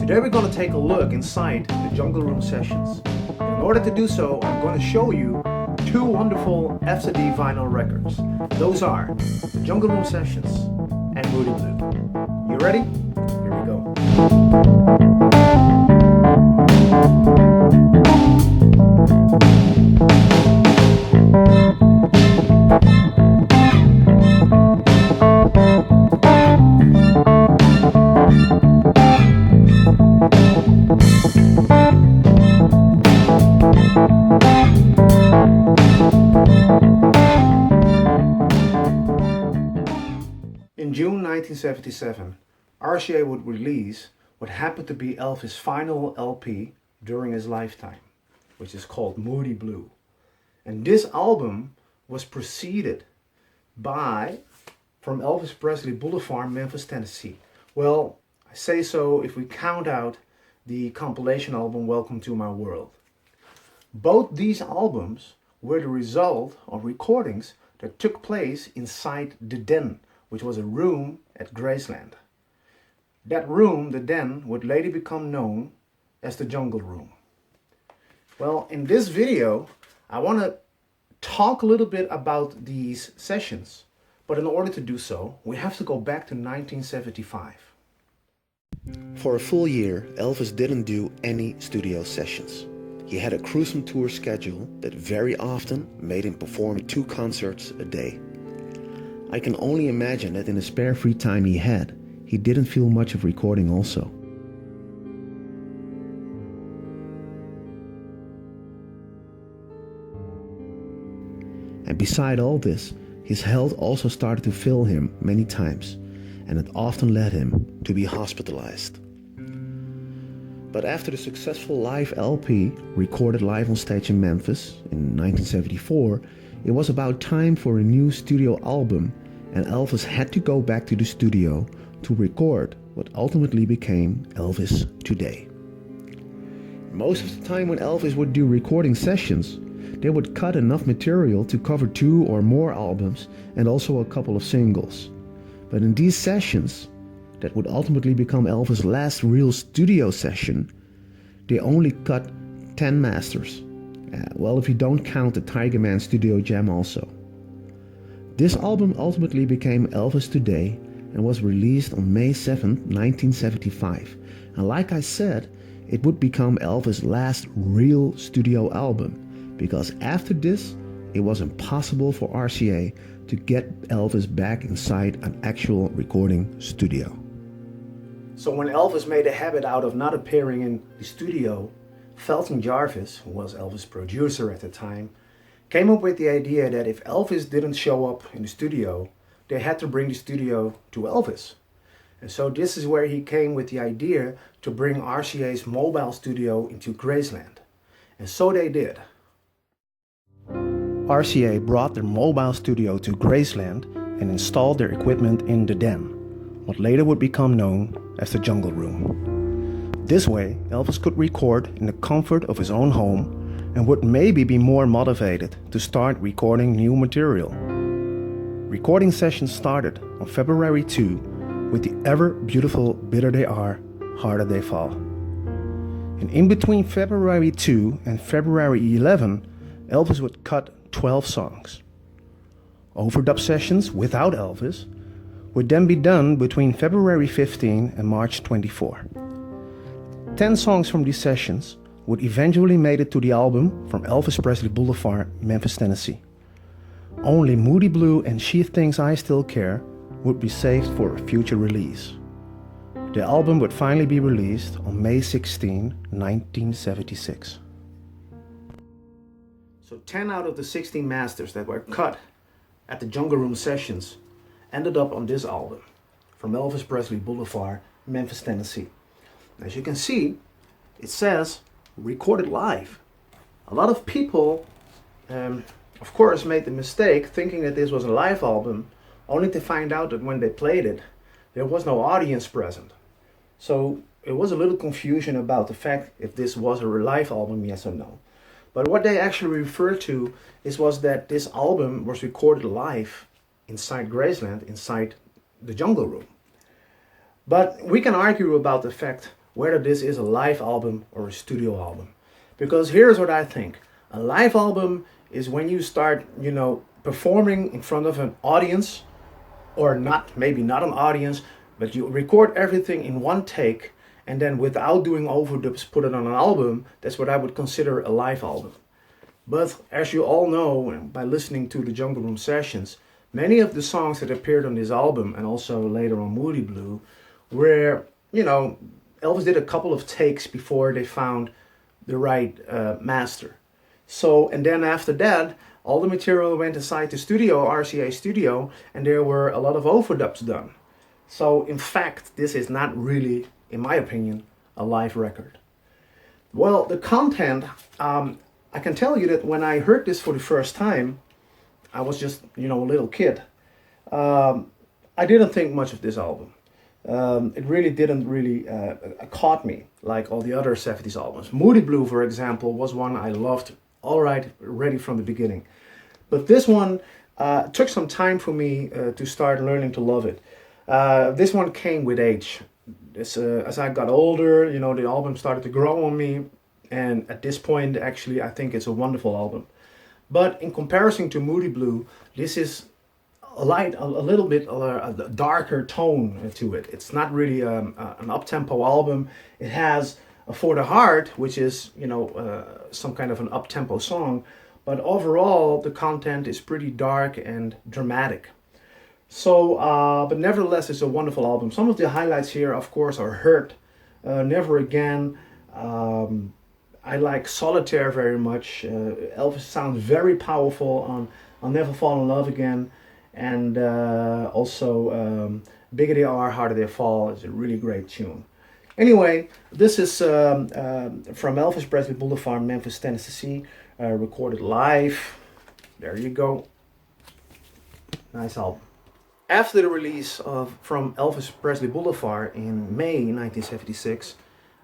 Today we're going to take a look inside the Jungle Room sessions. In order to do so, I'm going to show you two wonderful FZD vinyl records. Those are the Jungle Room sessions and Moody Blue. You ready? Here we go. In June 1977, RCA would release what happened to be Elvis' final LP during his lifetime, which is called Moody Blue. And this album was preceded by From Elvis Presley Boulevard, Memphis, Tennessee. Well, I say so if we count out the compilation album Welcome to My World. Both these albums were the result of recordings that took place inside the Den, which was a room at Graceland. That room, the Den, would later become known as the Jungle Room. Well, in this video, I want to talk a little bit about these sessions, but in order to do so, we have to go back to 1975. For a full year, Elvis didn't do any studio sessions. He had a gruesome tour schedule that very often made him perform 2 concerts a day. I can only imagine that in the spare free time he had, he didn't feel much of recording also. And beside all this, his health also started to fail him many times, and it often led him to be hospitalized. But after the successful live LP recorded live on stage in Memphis in 1974, it was about time for a new studio album, and Elvis had to go back to the studio to record what ultimately became Elvis Today. Most of the time when Elvis would do recording sessions, they would cut enough material to cover 2 or more albums and also a couple of singles. But in these sessions, that would ultimately become Elvis' last real studio session, they only cut 10 masters. Well, if you don't count the Tiger Man studio jam also. This album ultimately became Elvis Today and was released on May 7, 1975. And like I said, it would become Elvis' last real studio album, because after this, it was impossible for RCA to get Elvis back inside an actual recording studio. So when Elvis made a habit out of not appearing in the studio, Felton Jarvis, who was Elvis' producer at the time, came up with the idea that if Elvis didn't show up in the studio, they had to bring the studio to Elvis. And so this is where he came with the idea to bring RCA's mobile studio into Graceland. And so they did. RCA brought their mobile studio to Graceland and installed their equipment in the Den, what later would become known as the Jungle Room. This way, Elvis could record in the comfort of his own home and would maybe be more motivated to start recording new material. Recording sessions started on February 2 with the ever beautiful Bitter They Are, Harder They Fall. And in between February 2 and February 11, Elvis would cut 12 songs. Overdub sessions without Elvis would then be done between February 15 and March 24. 10 songs from these sessions would eventually make it to the album From Elvis Presley Boulevard, Memphis, Tennessee. Only Moody Blue and She Thinks I Still Care would be saved for a future release. The album would finally be released on May 16, 1976. So 10 out of the 16 masters that were cut at the Jungle Room sessions ended up on this album, From Elvis Presley Boulevard, Memphis, Tennessee. As you can see, it says recorded live. A lot of people, of course, made the mistake thinking that this was a live album, only to find out that when they played it, there was no audience present. So it was a little confusion about the fact if this was a live album, yes or no. But what they actually referred to was that this album was recorded live inside Graceland, inside the Jungle Room. But we can argue about the fact whether this is a live album or a studio album. Because here's what I think. A live album is when you start, performing in front of an audience, or not, maybe not an audience, but you record everything in one take and then without doing overdubs put it on an album. That's what I would consider a live album. But as you all know by listening to the Jungle Room sessions, many of the songs that appeared on this album and also later on Moody Blue were, Elvis did a couple of takes before they found the right master. So, and then after that, all the material went aside to studio, RCA studio, and there were a lot of overdubs done. So in fact, this is not really, in my opinion, a live record. Well, the content, I can tell you that when I heard this for the first time, I was just, a little kid. I didn't think much of this album. It really didn't caught me like all the other 70s albums. Moody Blue, for example, was one I loved already from the beginning. But this one took some time for me to start learning to love it. This one came with age. As I got older, the album started to grow on me. And at this point, actually, I think it's a wonderful album. But in comparison to Moody Blue, this is a little bit a darker tone to it. It's not really an up-tempo album. It has For the Heart, which is, some kind of an up-tempo song. But overall, the content is pretty dark and dramatic. So, but nevertheless, it's a wonderful album. Some of the highlights here, of course, are Hurt, Never Again. I like Solitaire very much. Elvis sounds very powerful on I'll Never Fall in Love Again. And also Bigger They Are, Harder They Fall is a really great tune. Anyway, this is from Elvis Presley Boulevard, Memphis, Tennessee, recorded live. There you go. Nice album. After the release of From Elvis Presley Boulevard in May 1976,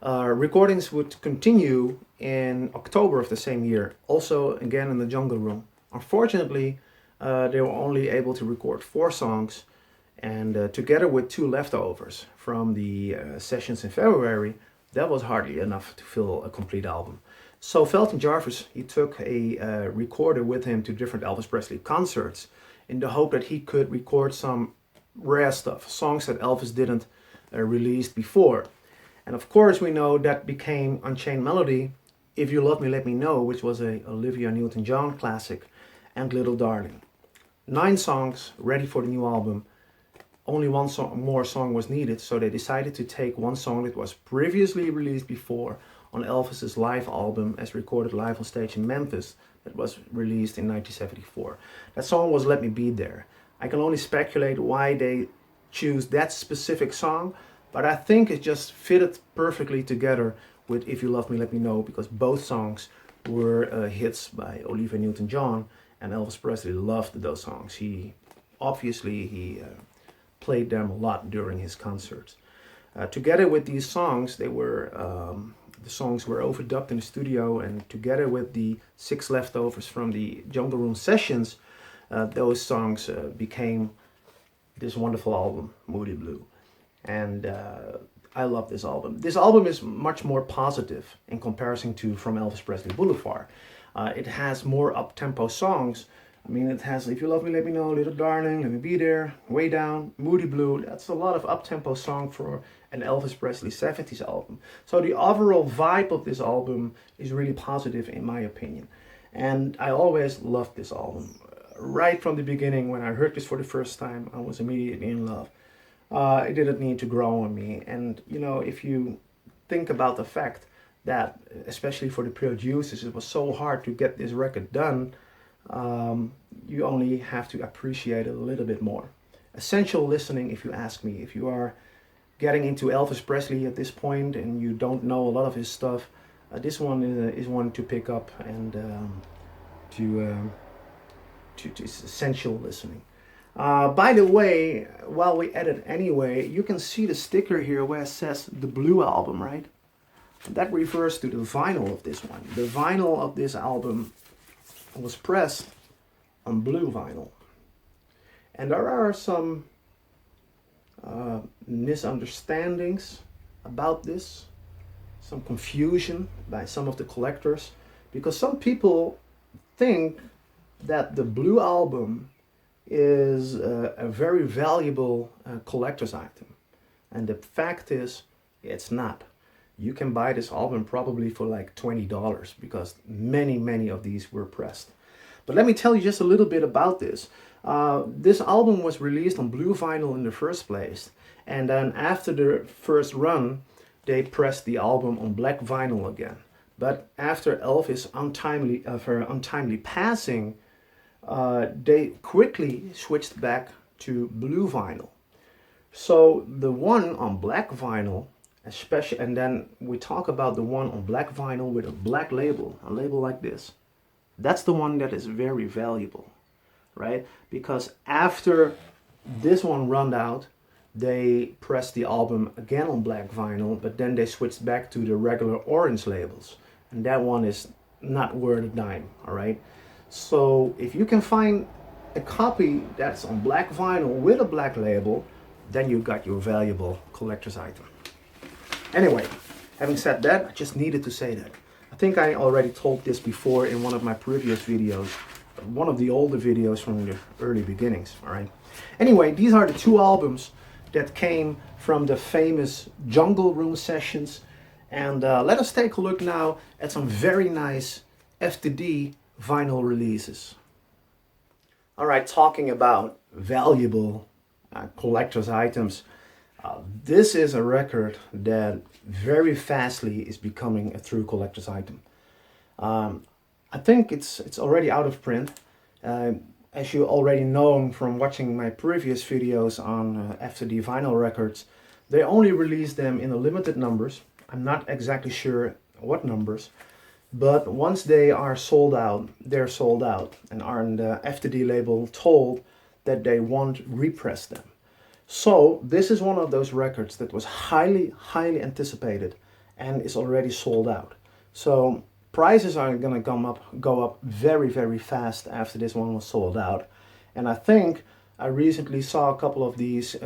recordings would continue in October of the same year, also again in the Jungle Room. Unfortunately, they were only able to record 4 songs, and together with 2 leftovers from the sessions in February, that was hardly enough to fill a complete album. So Felton Jarvis, he took a recorder with him to different Elvis Presley concerts in the hope that he could record some rare stuff, songs that Elvis didn't release before. And of course we know that became Unchained Melody, If You Love Me Let Me Know, which was a Olivia Newton-John classic, and Little Darling. 9 songs ready for the new album. Only one more song was needed, so they decided to take one song that was previously released before on Elvis's live album as recorded live on stage in Memphis that was released in 1974. That song was Let Me Be There. I can only speculate why they choose that specific song, but I think it just fitted perfectly together with If You Love Me Let Me Know, because both songs were hits by Olivia Newton-John, and Elvis Presley loved those songs. He played them a lot during his concerts. Together with these songs, the songs were overdubbed in the studio, and together with the 6 leftovers from the Jungle Room sessions, those songs became this wonderful album, Moody Blue. And I love this album. This album is much more positive in comparison to From Elvis Presley Boulevard. It has more up-tempo songs. I mean, it has If You Love Me Let Me Know, Little Darling, Let Me Be There, Way Down, Moody Blue. That's a lot of up-tempo song for an Elvis Presley 70s album. So the overall vibe of this album is really positive in my opinion. And I always loved this album. Right from the beginning, when I heard this for the first time, I was immediately in love. It didn't need to grow on me. And, if you think about the fact that, especially for the producers, it was so hard to get this record done, you only have to appreciate it a little bit more. Essential listening, if you ask me. If you are getting into Elvis Presley at this point and you don't know a lot of his stuff, this one is one to pick up and to essential listening. By the way, while we edit anyway, you can see the sticker here where it says the Blue Album, right? And that refers to the vinyl of this one. The vinyl of this album was pressed on blue vinyl. And there are some misunderstandings about this. some confusion by some of the collectors, because some people think that the Blue Album is a very valuable collector's item. And the fact is, it's not. You can buy this album probably for like $20 because many of these were pressed. But let me tell you just a little bit about this. This album was released on blue vinyl in the first place, and then after the first run, they pressed the album on black vinyl again. But after Elvis' untimely passing, they quickly switched back to blue vinyl. So the one on black vinyl, especially, and then we talk about the one on black vinyl with a black label, a label like this. That's the one that is very valuable, right? Because after this one run out, they pressed the album again on black vinyl, but then they switched back to the regular orange labels. And that one is not worth a dime, all right? So if you can find a copy that's on black vinyl with a black label, then you got your valuable collector's item. Anyway, having said that, I just needed to say that. I think I already told this before in one of my previous videos, one of the older videos from the early beginnings, all right? Anyway, these are the two albums that came from the famous Jungle Room sessions. And let us take a look now at some very nice FTD vinyl releases. All right, talking about valuable collector's items. This is a record that very fastly is becoming a true collector's item. I think it's already out of print. As you already know from watching my previous videos on FTD vinyl records, they only release them in a limited numbers. I'm not exactly sure what numbers, but once they are sold out, they're sold out, and are on the FTD label told that they won't repress them. So this is one of those records that was highly anticipated and is already sold out. So prices are going to go up very fast after this one was sold out. And I think I recently saw a couple of these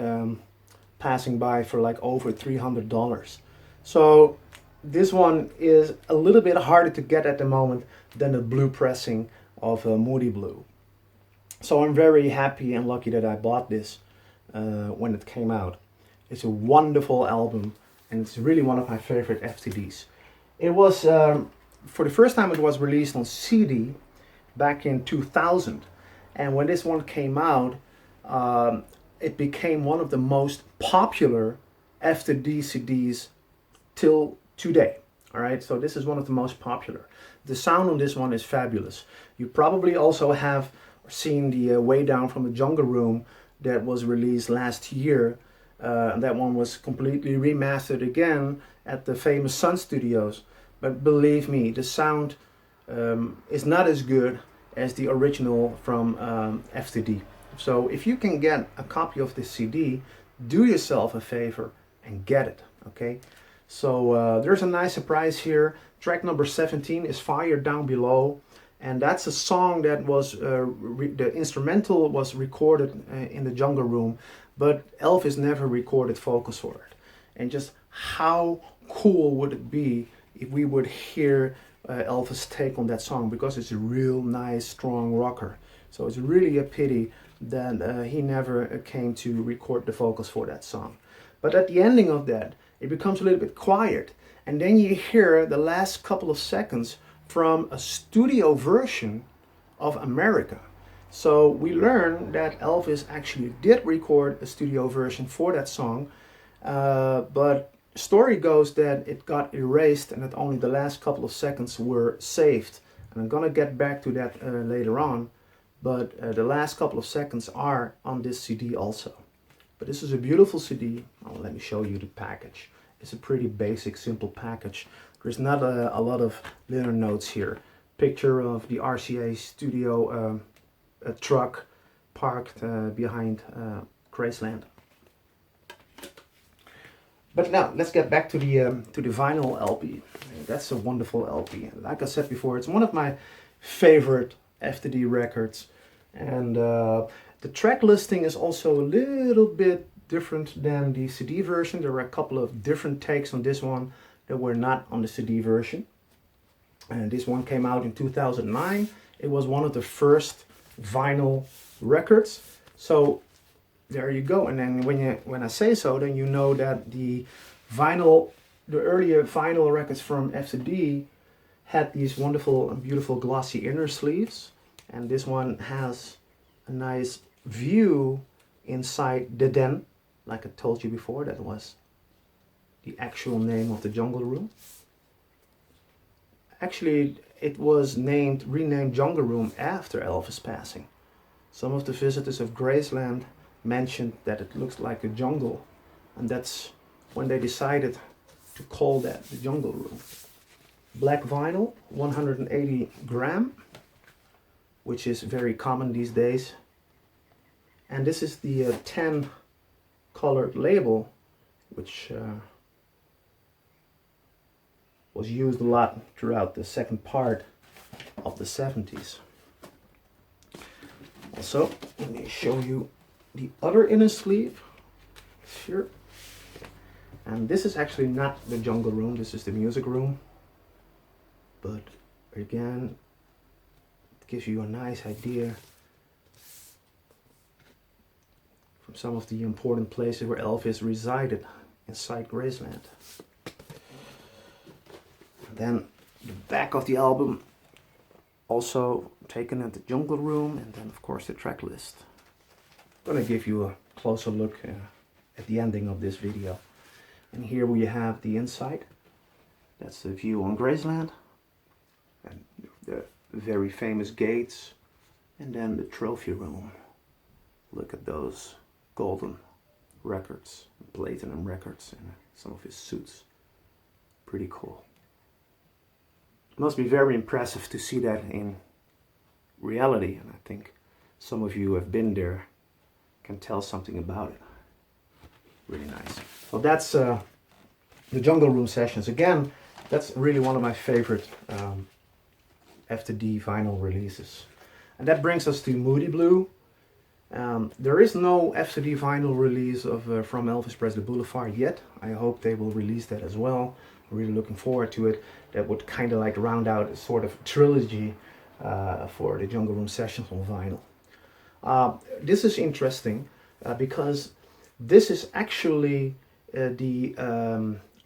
passing by for like over $300. So this one is a little bit harder to get at the moment than the blue pressing of Moody Blue. So I'm very happy and lucky that I bought this when it came out. It's a wonderful album, and it's really one of my favorite FTDs. It was, for the first time it was released on CD back in 2000. And when this one came out, it became one of the most popular FTD CDs till today. All right, so this is one of the most popular. The sound on this one is fabulous. You probably also have seen the Way Down from the Jungle Room that was released last year. That one was completely remastered again at the famous Sun Studios. But believe me, the sound is not as good as the original from FTD. So if you can get a copy of this CD, do yourself a favor and get it, okay? So there's a nice surprise here. Track number 17 is Fire Down Below. And that's a song that was, the instrumental was recorded in the Jungle Room, but Elvis never recorded vocals for it. And just how cool would it be if we would hear Elvis' take on that song, because it's a real nice, strong rocker. So it's really a pity that he never came to record the vocals for that song. But at the ending of that, it becomes a little bit quiet. And then you hear the last couple of seconds from a studio version of America. So we learn that Elvis actually did record a studio version for that song, but story goes that it got erased and that only the last couple of seconds were saved. And I'm gonna get back to that later on, but the last couple of seconds are on this CD also. But this is a beautiful CD. Oh, let me show you the package. It's a pretty basic, simple package. There's not a lot of liner notes here. Picture of the RCA studio a truck parked behind Graceland. But now let's get back to the vinyl LP. That's a wonderful LP. Like I said before, it's one of my favorite FTD records, and the track listing is also a little bit different than the CD version. There are a couple of different takes on this one. that were not on the CD version. And this one came out in 2009. It was one of the first vinyl records. So there you go. And then when I say so, then you know that the earlier vinyl records from FCD had these wonderful and beautiful glossy inner sleeves. And this one has a nice view inside the den. Like I told you before, that was the actual name of the Jungle Room. Actually, it was renamed Jungle Room after Elvis' passing. Some of the visitors of Graceland mentioned that it looks like a jungle, and that's when they decided to call that the Jungle Room. Black vinyl, 180 gram, which is very common these days. And this is the 10 colored label, which was used a lot throughout the second part of the 70s. Also, let me show you the other inner sleeve here. And this is actually not the Jungle Room, this is the music room. But again, it gives you a nice idea from some of the important places where Elvis resided inside Graceland. And then the back of the album, also taken at the Jungle Room, and then of course the track list. I'm going to give you a closer look at the ending of this video. And here we have the inside. That's the view on Graceland. And the very famous gates. And then the trophy room. Look at those golden records, platinum records, and some of his suits. Pretty cool. It must be very impressive to see that in reality, and I think some of you who have been there can tell something about it. Really nice. Well, that's the Jungle Room sessions. Again, that's really one of my favorite FTD vinyl releases. And that brings us to Moody Blue. There is no FCD vinyl release of From Elvis Presley Boulevard yet. I hope they will release that as well. I'm really looking forward to it. That would kind of like round out a sort of trilogy for the Jungle Room sessions on vinyl. This is interesting because this is actually the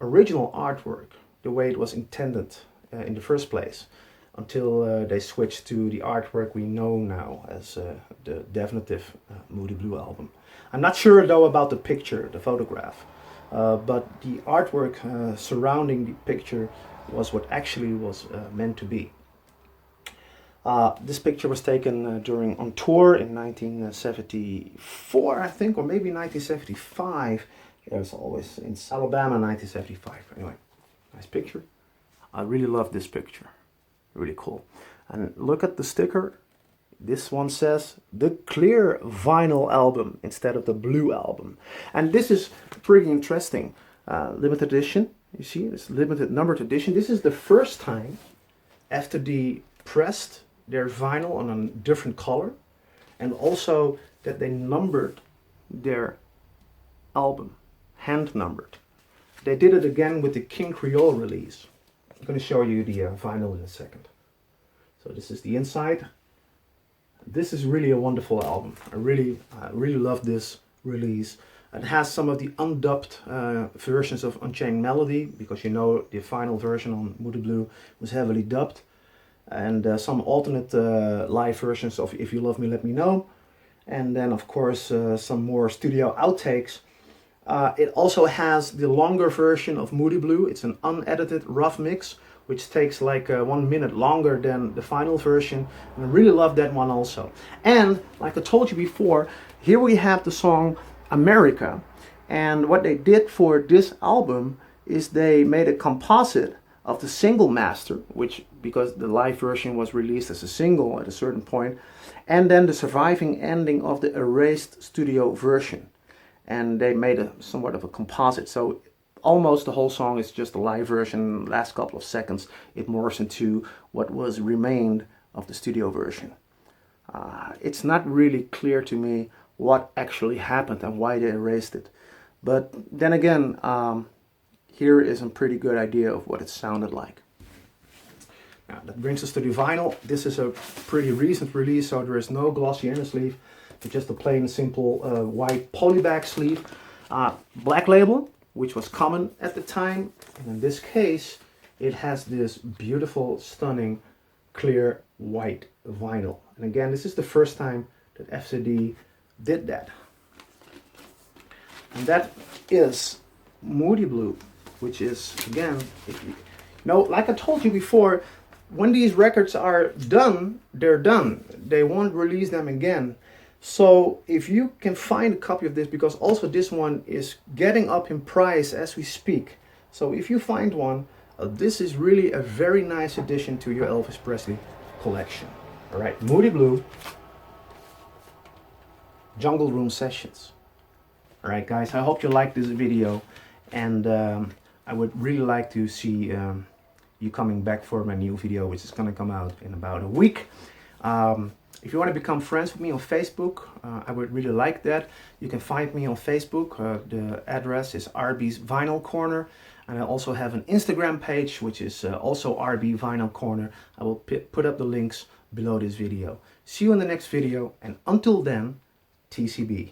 original artwork, the way it was intended in the first place, until they switched to the artwork we know now as the definitive Moody Blue album. I'm not sure though about the picture, the photograph, but the artwork surrounding the picture was what actually was meant to be. This picture was taken on tour in 1974, I think, or maybe 1975. It was always in Alabama, 1975. Anyway, nice picture. I really love this picture. Really cool. And look at the sticker. This one says the clear vinyl album instead of the blue album. And this is pretty interesting. Limited edition. You see, it's limited numbered edition. This is the first time FTD pressed their vinyl on a different color, and also that they numbered their album, hand numbered. They did it again with the King Creole release. I'm going to show you the vinyl in a second. So this is the inside. This is really a wonderful album. I really love this release. It has some of the undubbed versions of Unchained Melody, because you know the final version on Moody Blue was heavily dubbed. And some alternate live versions of If You Love Me Let Me Know. And then of course some more studio outtakes. It also has the longer version of Moody Blue. It's an unedited rough mix, which takes like 1 minute longer than the final version. And I really love that one also. And like I told you before, here we have the song America. And what they did for this album is they made a composite of the single master, which, because the live version was released as a single at a certain point, and then the surviving ending of the erased studio version. And they made a somewhat of a composite, so almost the whole song is just a live version. Last couple of seconds it morphs into what was remained of the studio version. It's not really clear to me what actually happened and why they erased it, but then again, here is a pretty good idea of what it sounded like. Now, that brings us to the vinyl. This is a pretty recent release, so there is no glossy inner sleeve, but just a plain simple white polybag sleeve. Black label, which was common at the time, and in this case it has this beautiful, stunning, clear white vinyl. And again, this is the first time that FZD did that. And that is Moody Blue, which is, again, if you know, like I told you before, when these records are done, they're done. They won't release them again. So if you can find a copy of this, because also this one is getting up in price as we speak. So if you find one, this is really a very nice addition to your Elvis Presley collection. All right, Moody Blue, Jungle Room Sessions. All right, guys, I hope you liked this video, and I would really like to see you coming back for my new video, which is going to come out in about a week. If you want to become friends with me on Facebook, I would really like that. You can find me on Facebook. The address is RB's Vinyl Corner. And I also have an Instagram page, which is also RB Vinyl Corner. I will put up the links below this video. See you in the next video, and until then, TCB.